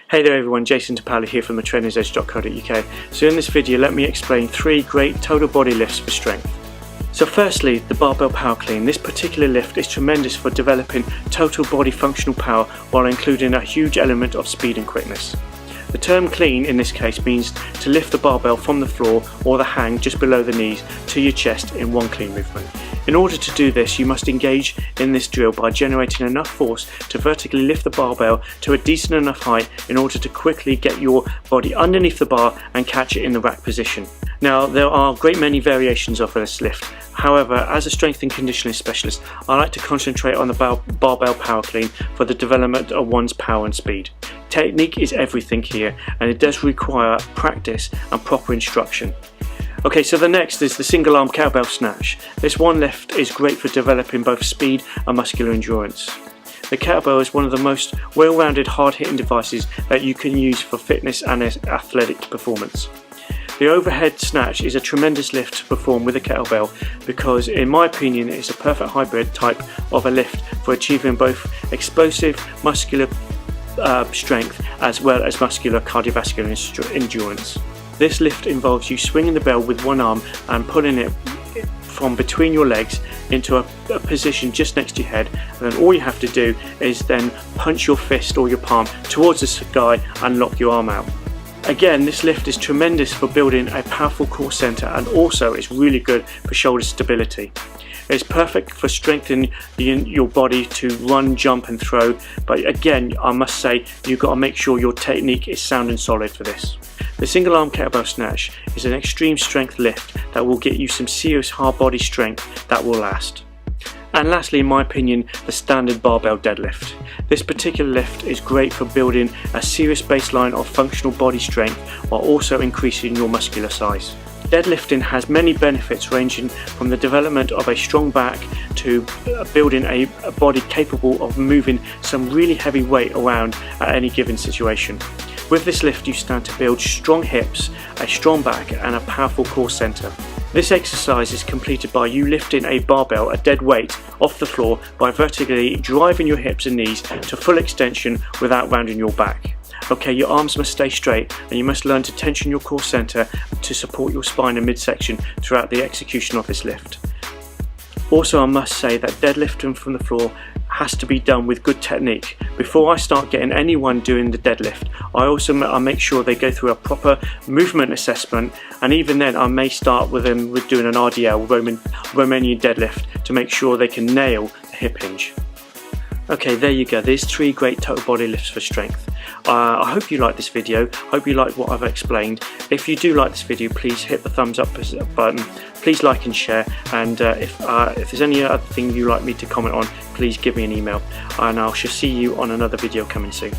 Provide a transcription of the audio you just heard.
Hey there everyone, Jason Topali here from thetrainersedge.co.uk. So in this video let me explain 3 great total body lifts for strength. So firstly, the barbell power clean. This particular lift is tremendous for developing total body functional power while including a huge element of speed and quickness. The term clean in this case means to lift the barbell from the floor or the hang just below the knees to your chest in one clean movement. In order to do this, you must engage in this drill by generating enough force to vertically lift the barbell to a decent enough height in order to quickly get your body underneath the bar and catch it in the rack position. Now, there are a great many variations of this lift. However, as a strength and conditioning specialist, I like to concentrate on the barbell power clean for the development of one's power and speed. Technique is everything here, and it does require practice and proper instruction. Okay, so the next is the single arm kettlebell snatch. This one lift is great for developing both speed and muscular endurance. The kettlebell is one of the most well-rounded hard-hitting devices that you can use for fitness and athletic performance. The overhead snatch is a tremendous lift to perform with a kettlebell because, in my opinion, it's a perfect hybrid type of a lift for achieving both explosive muscular strength as well as muscular cardiovascular endurance. This lift involves you swinging the bell with one arm and pulling it from between your legs into a position just next to your head, and then all you have to do is then punch your fist or your palm towards the sky and lock your arm out. Again, this lift is tremendous for building a powerful core center, and also it's really good for shoulder stability. It's perfect for strengthening your body to run, jump and throw, but again I must say you've got to make sure your technique is sound and solid for this. The single arm kettlebell snatch is an extreme strength lift that will get you some serious hard body strength that will last. And lastly, in my opinion, the standard barbell deadlift. This particular lift is great for building a serious baseline of functional body strength while also increasing your muscular size. Deadlifting has many benefits, ranging from the development of a strong back to building a body capable of moving some really heavy weight around at any given situation. With this lift you stand to build strong hips, a strong back and a powerful core center. This exercise is completed by you lifting a barbell, a dead weight, off the floor by vertically driving your hips and knees to full extension without rounding your back. Okay, your arms must stay straight and you must learn to tension your core center to support your spine and midsection throughout the execution of this lift. Also, I must say that deadlifting from the floor has to be done with good technique. Before I start getting anyone doing the deadlift, I make sure they go through a proper movement assessment, and even then I may start with them with doing an RDL, Romanian deadlift, to make sure they can nail the hip hinge. Okay, there you go. There's 3 great total body lifts for strength. I hope you like this video. Hope you like what I've explained. If you do like this video, please hit the thumbs up button. Please like and share. And if there's any other thing you'd like me to comment on, please give me an email. And I shall see you on another video coming soon.